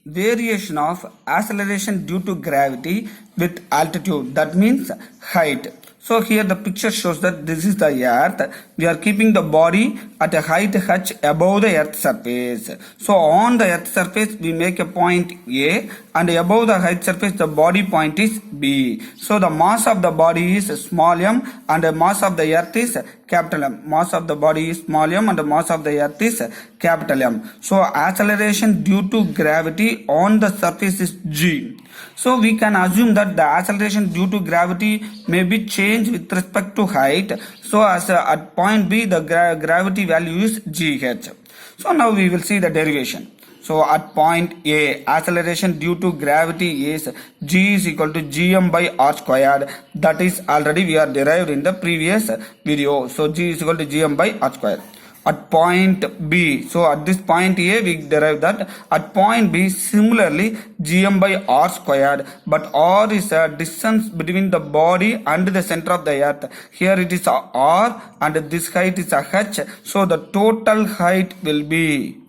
variation of acceleration due to gravity with altitude, that means height. So here the picture shows that this is the earth. We are keeping the body at a height h above the earth surface. So on the earth surface we make a point A, and above the height surface the body point is B. So the mass of the body is small m and the mass of the earth is capital M. Mass of the body is small m and the mass of the earth is capital M. So acceleration due to gravity on the surface is g. So we can assume that the acceleration due to gravity may be changed with respect to height. So as at point B the gravity value is gh. So now we will see the derivation. So at point A, acceleration due to gravity is g is equal to gm by r squared. That is already we are derived in the previous video. So g is equal to gm by r squared. At point B, so at this point A we derive that. At point B similarly gm by r squared, but r is a distance between the body and the center of the earth. Here it is r and this height is a h. So the total height will be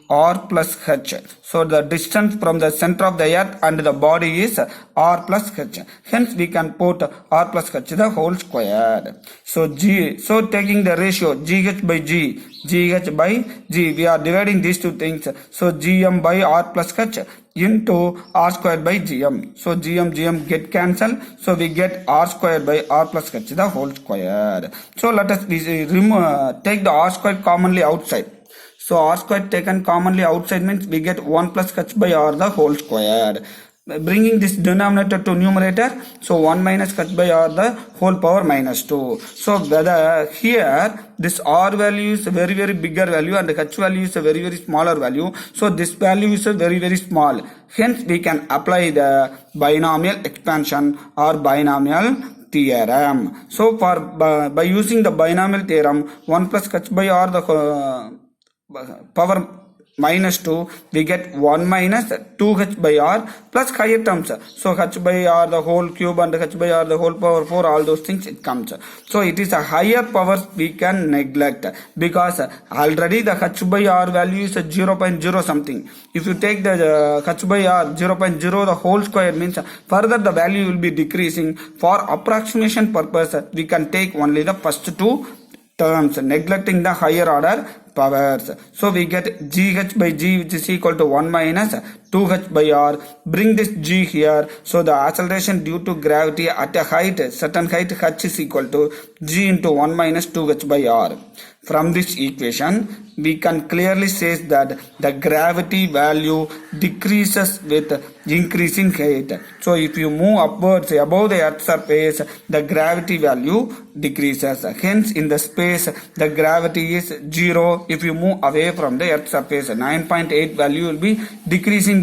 r plus h. So the distance from the center of the earth and the body is r plus h. Hence we can put r plus h the whole squared. So taking the ratio gh by g, we are dividing these two things. So gm by r plus h into r squared by gm. So gm get cancelled. So we get r squared by r plus h the whole squared. So let us take the r squared commonly outside. So r squared taken commonly outside means we get 1 plus h by r the whole squared. Bringing this denominator to numerator, so 1 minus h by r the whole power minus 2. So here this r value is a very bigger value and h value is a very smaller value. So this value is a very small. Hence we can apply the binomial expansion or binomial theorem. So by using the binomial theorem, 1 plus h by r the power minus 2, we get 1 minus 2h by r plus higher terms. So h by r the whole cube and h by r the whole power 4, all those things it comes. So it is a higher powers we can neglect because already the h by r value is 0.0 something. If you take the h by r 0.0 the whole square means further the value will be decreasing. For approximation purpose we can take only the first two terms, neglecting the higher order powers. So we get gh by g which is equal to 1 minus 2h by r. Bring this g here. So the acceleration due to gravity at a certain height h is equal to g into 1 minus 2h by r. From this equation we can clearly say that the gravity value decreases with increasing height. So if you move upwards above the earth surface, the gravity value decreases. Hence in the space the gravity is 0. If you move away from the earth surface, 9.8 value will be decreasing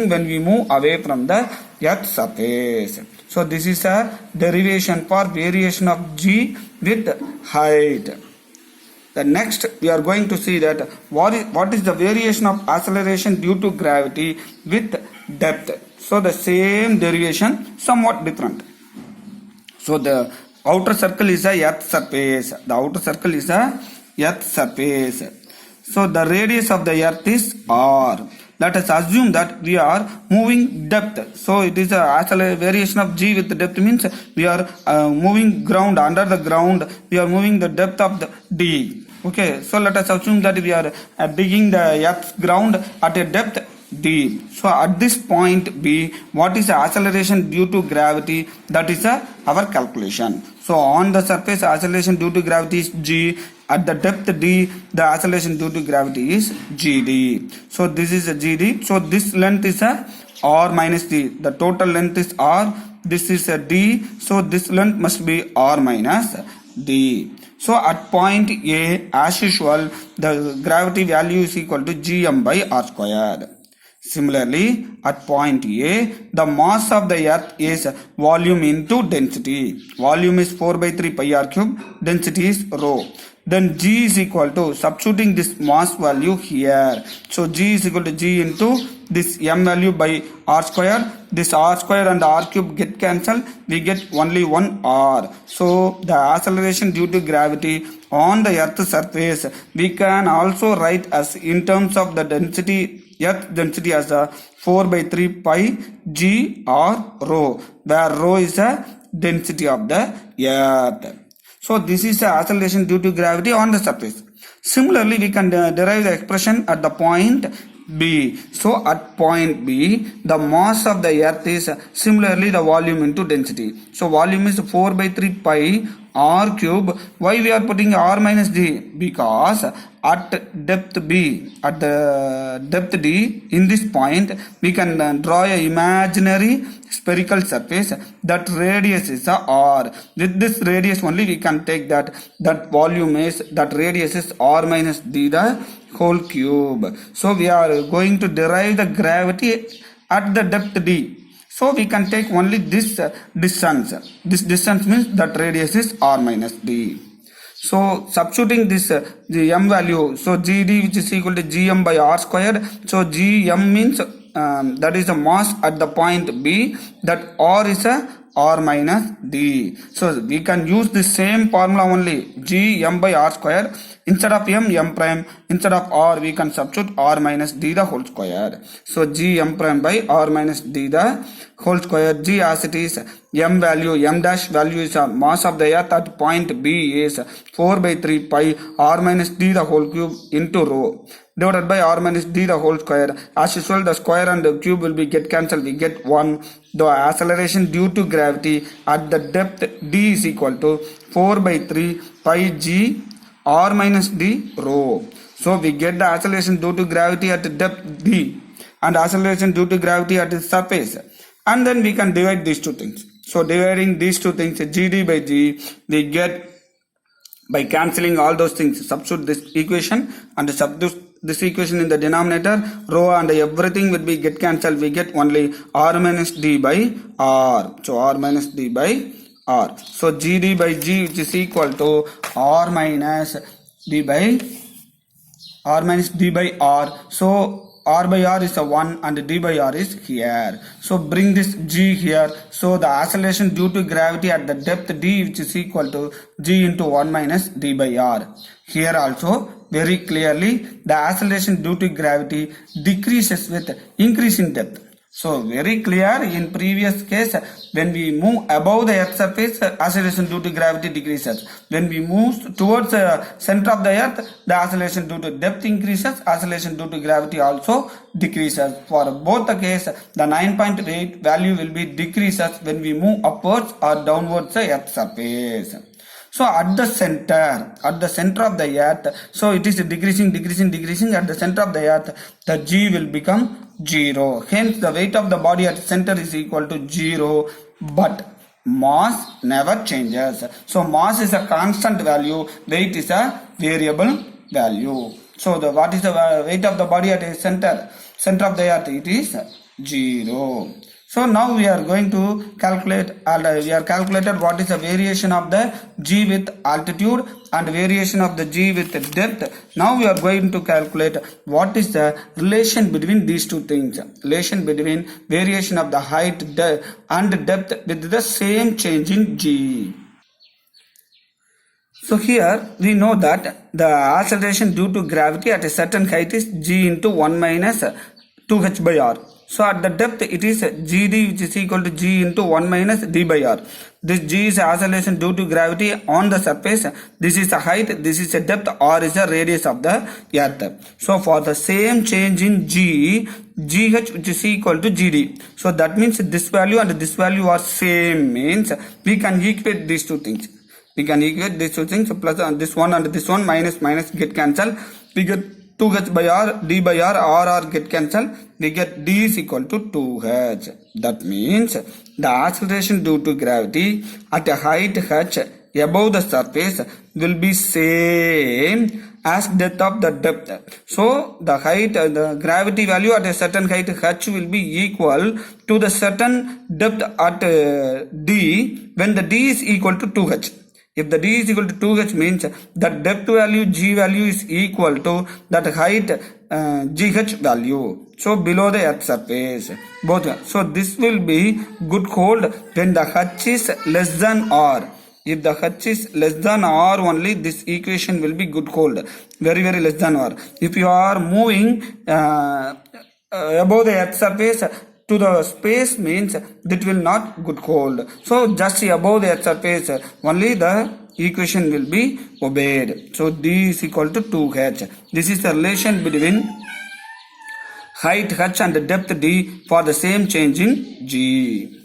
when we move away from the earth surface. So this is a derivation for variation of g with height. The next we are going to see that what is the variation of acceleration due to gravity with depth. So the same derivation, somewhat different. So the outer circle is a earth surface. So the radius of the earth is r. Let us assume that we are moving depth. So it is a variation of g with the depth means we are moving ground under the ground. We are moving the depth of the d. Okay, so let us assume that we are digging the earth's ground at a depth d. So at this point B, what is the acceleration due to gravity? That is our calculation. So on the surface acceleration due to gravity is g. At the depth d, the acceleration due to gravity is gd. So this is a gd. So this length is a r minus d. The total length is r. This is a d. So this length must be r minus d. So at point A, as usual, the gravity value is equal to gm by r squared. Similarly, at point A, the mass of the earth is volume into density. Volume is 4 by 3 pi r cube. Density is rho. Then g is equal to, substituting this mass value here. So g is equal to g into this m value by r square. This r square and r cube get cancelled. We get only 1 r. So the acceleration due to gravity on the earth surface we can also write as in terms of the density Earth density as a 4 by 3 pi g or rho, where rho is the density of the earth. So this is the acceleration due to gravity on the surface. Similarly, we can derive the expression at the point B. So at point B, the mass of the earth is similarly the volume into density. So volume is 4 by 3 pi r cube. Why we are putting r minus d? Because at depth B, at the depth D, in this point, we can draw a imaginary spherical surface that radius is r. With this radius only we can take that volume is, that radius is r minus d the whole cube. So we are going to derive the gravity at the depth D. So we can take only this distance. This distance means that radius is r minus d. So substituting this the m value, so gd which is equal to gm by r squared. So gm means that is the mass at the point B, that r is a r minus d. So we can use the same formula only, gm by r square. Instead of m prime, instead of r we can substitute r minus d the whole square. So gm prime by r minus d the whole square. G as it is, m value, m dash value is a mass of the earth at point B is 4 by 3 pi r minus d the whole cube into rho divided by r minus d the whole square. As usual, the square and the cube will be get cancelled. We get 1. The acceleration due to gravity at the depth D is equal to 4 by 3 pi g r minus d rho. So we get the acceleration due to gravity at depth D and acceleration due to gravity at the surface. And then we can divide these two things. So dividing these two things, gd by g, we get by cancelling all those things, substitute this equation and substitute this equation in the denominator, rho and everything will be get cancelled. We get only r minus d by r. So r minus d by r. So gd by g which is equal to r minus d by r. So r by r is a 1 and d by r is here. So bring this g here. So the acceleration due to gravity at the depth D which is equal to g into 1 minus d by r. Here also very clearly the acceleration due to gravity decreases with increasing depth. So very clear, in previous case when we move above the earth surface, acceleration due to gravity decreases. When we move towards the center of the earth, the acceleration due to depth increases, acceleration due to gravity also decreases. For both the case, the 9.8 value will be decreases when we move upwards or downwards the earth surface. So at the center of the earth, so it is decreasing at the center of the earth, the g will become 0. Hence the weight of the body at center is equal to 0, but mass never changes. So mass is a constant value, weight is a variable value. So what is the weight of the body at the center of the earth? It is 0. So now we are going to calculate, we are calculated what is the variation of the g with altitude and variation of the g with depth. Now we are going to calculate what is the relation between these two things. Relation between variation of the height and depth with the same change in g. So here we know that the acceleration due to gravity at a certain height is g into 1 minus 2h by r. So at the depth it is gd which is equal to g into 1 minus d by r. This g is acceleration due to gravity on the surface. This is the height, this is the depth, r is the radius of the earth. So for the same change in g, gh which is equal to gd. So that means this value and this value are same, means we can equate these two things. We can equate these two things, plus this one and this one, minus get cancelled. We get 2h by r, d by r get cancelled. We get d is equal to 2h. That means the acceleration due to gravity at a height h above the surface will be same as depth of the depth. So the height, the gravity value at a certain height h will be equal to the certain depth at d when the d is equal to 2h. If the d is equal to 2h means that depth value g value is equal to that height gh value. So below the earth surface both. So this will be good hold when the h is less than r. If the h is less than r only, this equation will be good hold. Very less than r. If you are moving above the earth surface to the space means that will not get cold. So just above the earth surface only the equation will be obeyed. So D is equal to 2h. This is the relation between height h and depth d for the same change in G.